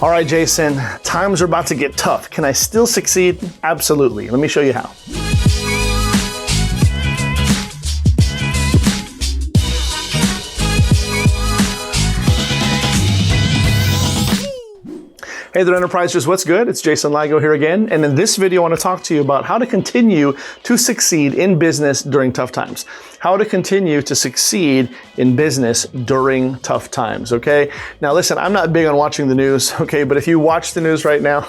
All right, Jason, times are about to get tough. Can I still succeed? Absolutely. Let me show you how. Hey there, Enterprisers, what's good? It's Jason Ligo here again, and in this video I want to talk to you about how to continue to succeed in business during tough times. How to continue to succeed in business during tough times, okay? Now listen, I'm not big on watching the news, okay? But if you watch the news right now,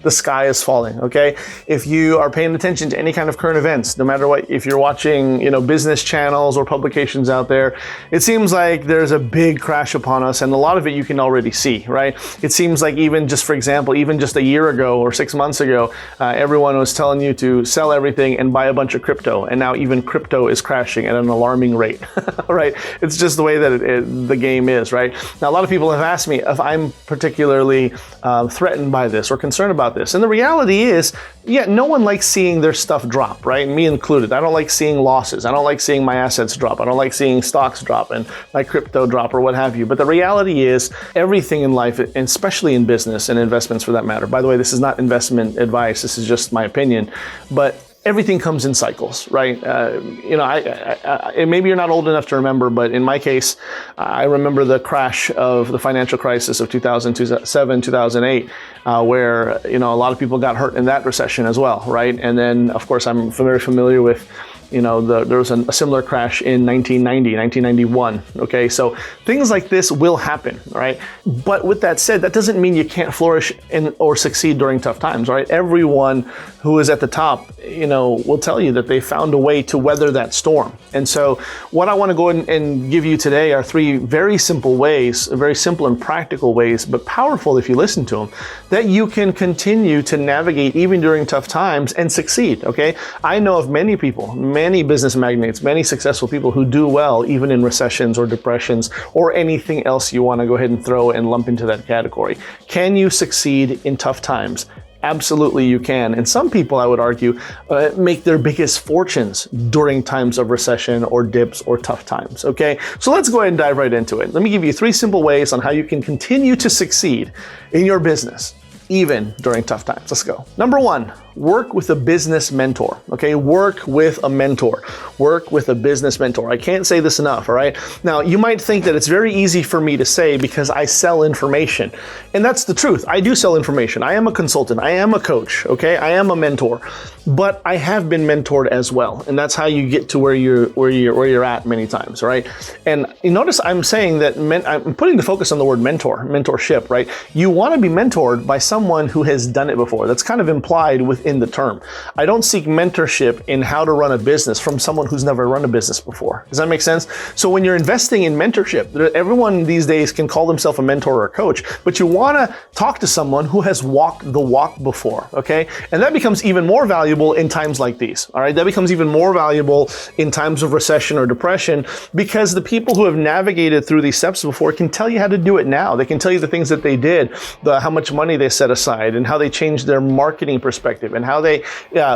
the sky is falling, okay? If you are paying attention to any kind of current events, no matter what, if you're watching, business channels or publications out there, it seems like there's a big crash upon us, and a lot of it you can already see, right? It seems like even just, for example, even just a year ago or 6 months ago, everyone was telling you to sell everything and buy a bunch of crypto, and now even crypto is crashing at an alarming rate, right? It's just the way that the game is, right? Now, a lot of people have asked me if I'm particularly threatened by this or concerned about this. And the reality is, yeah, no one likes seeing their stuff drop, right? Me included. I don't like seeing losses. I don't like seeing my assets drop. I don't like seeing stocks drop and my crypto drop or what have you. But the reality is everything in life, and especially in business and investments for that matter. By the way, this is not investment advice. This is just my opinion. But everything comes in cycles, right? Maybe you're not old enough to remember, but in my case, I remember the crash of the financial crisis of 2007, 2008, where, a lot of people got hurt in that recession as well, right? And then, of course, I'm very familiar with there was a similar crash in 1990, 1991, okay? So things like this will happen, right? But with that said, that doesn't mean you can't flourish or succeed during tough times, right? Everyone who is at the top, will tell you that they found a way to weather that storm. And so what I want to go and give you today are 3 very simple ways, very simple and practical ways, but powerful if you listen to them, that you can continue to navigate even during tough times and succeed, okay? I know of many people, many business magnates, many successful people who do well even in recessions or depressions or anything else you want to go ahead and throw and lump into that category. Can you succeed in tough times? Absolutely you can. And some people, I would argue, make their biggest fortunes during times of recession or dips or tough times, okay? So let's go ahead and dive right into it. Let me give you 3 simple ways on how you can continue to succeed in your business, even during tough times. Let's go. Number 1, work with a business mentor, okay? Work with a mentor. Work with a business mentor. I can't say this enough, all right? Now, you might think that it's very easy for me to say because I sell information. And that's the truth. I do sell information. I am a consultant. I am a coach, okay? I am a mentor. But I have been mentored as well. And that's how you get to where you're at many times, right? And you notice I'm saying that I'm putting the focus on the word mentorship, right? You want to be mentored by someone who has done it before. That's kind of implied within the term. I don't seek mentorship in how to run a business from someone who's never run a business before. Does that make sense? So when you're investing in mentorship, everyone these days can call themselves a mentor or a coach, but you want to talk to someone who has walked the walk before, okay? And that becomes even more valuable in times like these, all right? That becomes even more valuable in times of recession or depression because the people who have navigated through these steps before can tell you how to do it now. They can tell you the things that they did, how much money they set aside, and how they changed their marketing perspective, and how they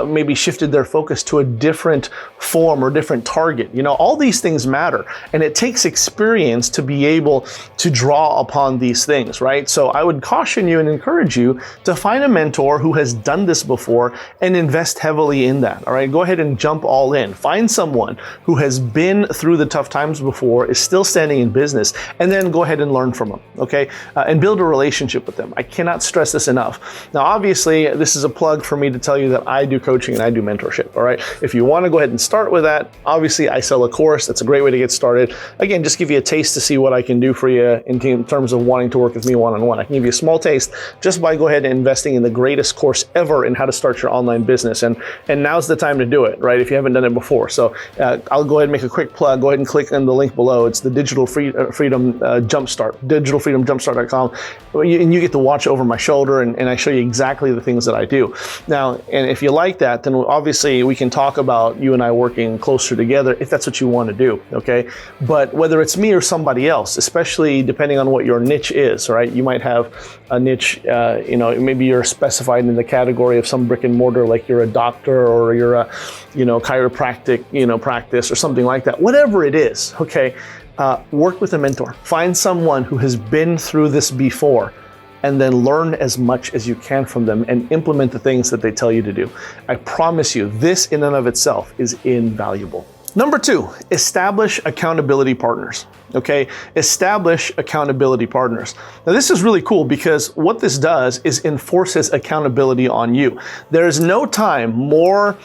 maybe shifted their focus to a different form or different target. All these things matter, and it takes experience to be able to draw upon these things, right? So I would caution you and encourage you to find a mentor who has done this before and invest heavily in that, all right? Go ahead and jump all in. Find someone who has been through the tough times before, is still standing in business, and then go ahead and learn from them, okay? And build a relationship with them. I cannot stress this enough. Now, obviously, this is a plug for me to tell you that I do coaching and I do mentorship, all right? If you want to go ahead and start with that, obviously I sell a course. That's a great way to get started. Again, just give you a taste to see what I can do for you in terms of wanting to work with me one-on-one. I can give you a small taste just by go ahead and investing in the greatest course ever in how to start your online business. And now's the time to do it, right? If you haven't done it before. So I'll go ahead and make a quick plug. Go ahead and click on the link below. It's the Digital Freedom Jumpstart, digitalfreedomjumpstart.com. And you get to watch over my shoulder and I show you exactly the things that I do. Now, and if you like that, then obviously we can talk about you and I working closer together if that's what you want to do, okay? But whether it's me or somebody else, especially depending on what your niche is, right? You might have a niche, maybe you're specified in the category of some brick and mortar, like you're a doctor or you're a, chiropractic, practice or something like that. Whatever it is, okay? Work with a mentor. Find someone who has been through this before and then learn as much as you can from them and implement the things that they tell you to do. I promise you, this in and of itself is invaluable. Number 2, establish accountability partners. Okay, establish accountability partners. Now this is really cool because what this does is enforces accountability on you. There is no time more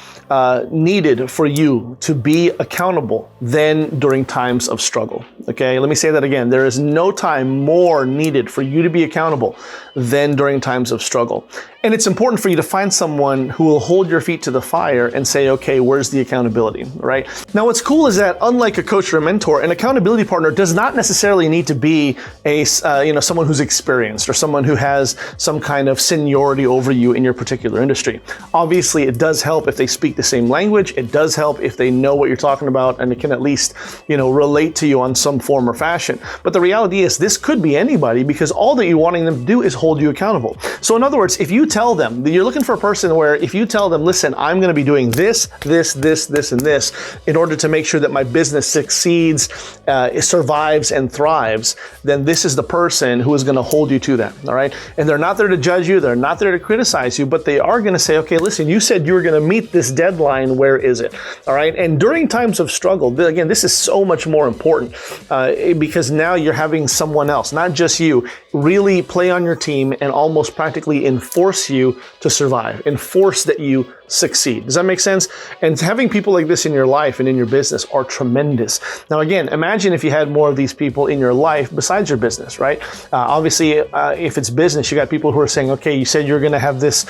needed for you to be accountable than during times of struggle. Okay, let me say that again. There is no time more needed for you to be accountable than during times of struggle. And it's important for you to find someone who will hold your feet to the fire and say, okay, where's the accountability, right? Now what's cool is that unlike a coach or a mentor, an accountability partner does not necessarily need to be someone who's experienced or someone who has some kind of seniority over you in your particular industry. Obviously, it does help if they speak the same language. It does help if they know what you're talking about and it can at least, relate to you on some form or fashion. But the reality is this could be anybody because all that you're wanting them to do is hold you accountable. So in other words, if you tell them that you're looking for a person where if you tell them, listen, I'm going to be doing this, this, and this in order to make sure that my business succeeds, survives, and thrives, then this is the person who is going to hold you to that, all right? And they're not there to judge you, they're not there to criticize you, but they are going to say, okay, listen, you said you were going to meet this deadline, where is it, all right? And during times of struggle, again, this is so much more important because now you're having someone else, not just you, really play on your team and almost practically enforce you to survive, enforce that you succeed. Does that make sense? And having people like this in your life and in your business are tremendous. Now, again, imagine if you had more of these people in your life besides your business, right? Obviously, if it's business, you got people who are saying, okay, you said you're going to have this,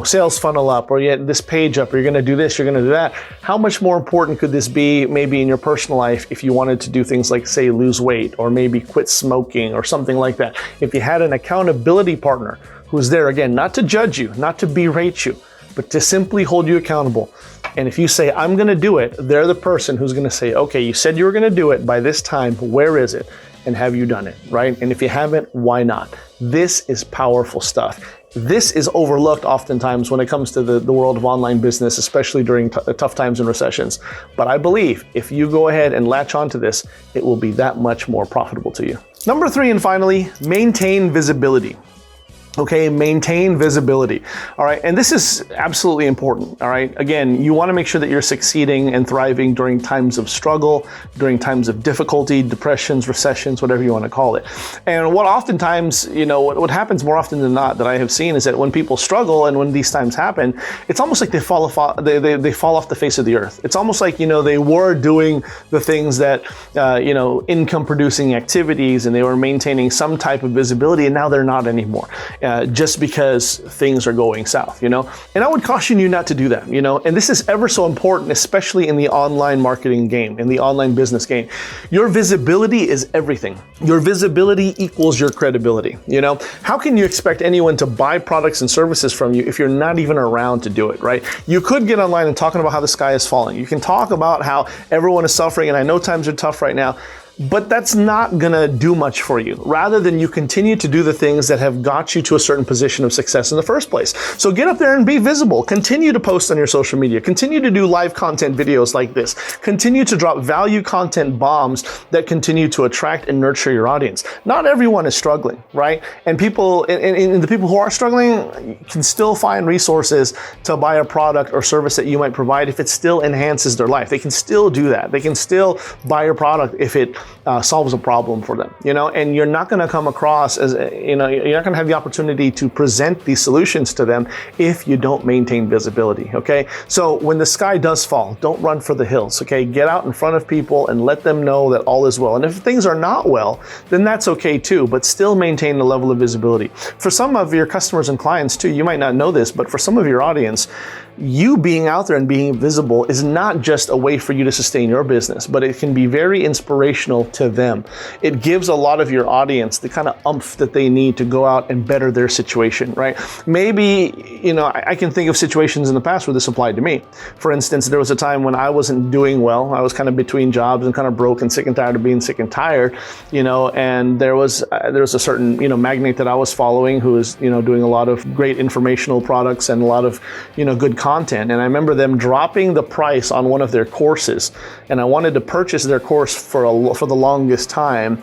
sales funnel up, or you had this page up, or you're going to do this, you're going to do that. How much more important could this be maybe in your personal life if you wanted to do things like, say, lose weight, or maybe quit smoking, or something like that? If you had an accountability partner who's there, again, not to judge you, not to berate you, but to simply hold you accountable. And if you say, I'm going to do it, they're the person who's going to say, okay, you said you were going to do it by this time. Where is it? And have you done it, right? And if you haven't, why not? This is powerful stuff. This is overlooked oftentimes when it comes to the world of online business, especially during tough times and recessions. But I believe if you go ahead and latch onto this, it will be that much more profitable to you. Number 3, and finally, maintain visibility. Okay, maintain visibility. All right, and this is absolutely important. All right, again, you want to make sure that you're succeeding and thriving during times of struggle, during times of difficulty, depressions, recessions, whatever you want to call it. And what oftentimes, what happens more often than not that I have seen is that when people struggle and when these times happen, it's almost like they fall off the face of the earth. It's almost like, they were doing the things that, income producing activities, and they were maintaining some type of visibility, and now they're not anymore. Just because things are going south, And I would caution you not to do that, And this is ever so important, especially in the online marketing game, in the online business game. Your visibility is everything. Your visibility equals your credibility, How can you expect anyone to buy products and services from you if you're not even around to do it, right? You could get online and talking about how the sky is falling. You can talk about how everyone is suffering, and I know times are tough right now. But that's not going to do much for you, rather than you continue to do the things that have got you to a certain position of success in the first place. So get up there and be visible. Continue to post on your social media. Continue to do live content videos like this. Continue to drop value content bombs that continue to attract and nurture your audience. Not everyone is struggling, right? And the people who are struggling can still find resources to buy a product or service that you might provide if it still enhances their life. They can still do that. They can still buy your product if it solves a problem for them, and you're not going to come across as, you're not going to have the opportunity to present these solutions to them if you don't maintain visibility, okay? So when the sky does fall, don't run for the hills, okay? Get out in front of people and let them know that all is well. And if things are not well, then that's okay too, but still maintain the level of visibility. For some of your customers and clients too, you might not know this, but for some of your audience, you being out there and being visible is not just a way for you to sustain your business, but it can be very inspirational to them. It gives a lot of your audience the kind of oomph that they need to go out and better their situation, right? Maybe, I can think of situations in the past where this applied to me. For instance, there was a time when I wasn't doing well. I was kind of between jobs and kind of broke and sick and tired of being sick and tired, and there was a certain, magnate that I was following who was, doing a lot of great informational products and a lot of, good content. And I remember them dropping the price on one of their courses, and I wanted to purchase their course for the longest time,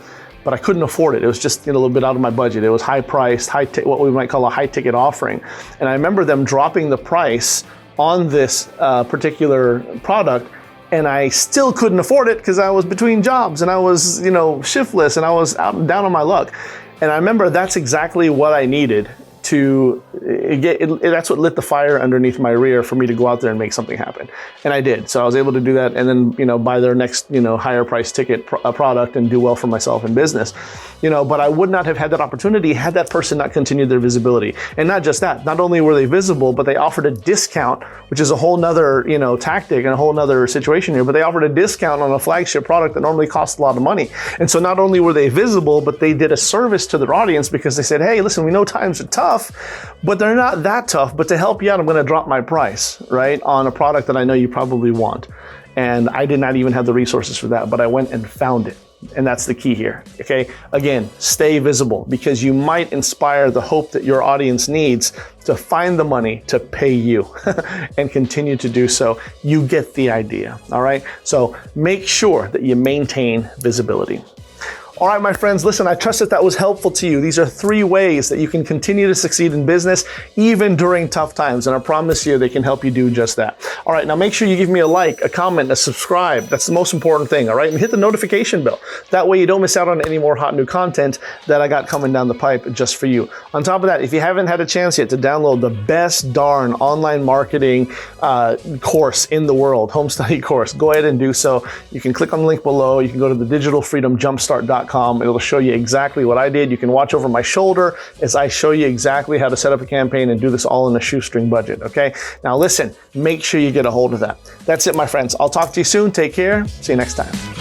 but I couldn't afford it. It was just a little bit out of my budget. It was high priced, what we might call a high ticket offering. And I remember them dropping the price on this particular product, and I still couldn't afford it because I was between jobs and I was, shiftless, and I was down on my luck. And I remember that's exactly what I needed to that's what lit the fire underneath my rear for me to go out there and make something happen. And I did. So I was able to do that, and then, buy their next, higher price ticket product and do well for myself in business. But I would not have had that opportunity had that person not continued their visibility. And not just that, not only were they visible, but they offered a discount, which is a whole nother, tactic and a whole nother situation here, but they offered a discount on a flagship product that normally costs a lot of money. And so not only were they visible, but they did a service to their audience, because they said, hey, listen, we know times are tough, but they're not that tough, but to help you out, I'm going to drop my price, right, on a product that I know you probably want. And I did not even have the resources for that, but I went and found it. And that's the key here, okay? Again, stay visible, because you might inspire the hope that your audience needs to find the money to pay you and continue to do so. You get the idea, all right? So make sure that you maintain visibility. All right, my friends, listen, I trust that was helpful to you. These are 3 ways that you can continue to succeed in business, even during tough times. And I promise you they can help you do just that. All right, now make sure you give me a like, a comment, a subscribe. That's the most important thing, all right? And hit the notification bell. That way you don't miss out on any more hot new content that I got coming down the pipe just for you. On top of that, if you haven't had a chance yet to download the best darn online marketing course in the world, home study course, go ahead and do so. You can click on the link below. You can go to the digitalfreedomjumpstart.com. It'll show you exactly what I did. You can watch over my shoulder as I show you exactly how to set up a campaign and do this all in a shoestring budget, okay? Now listen, make sure you get a hold of that. That's it, my friends. I'll talk to you soon. Take care. See you next time.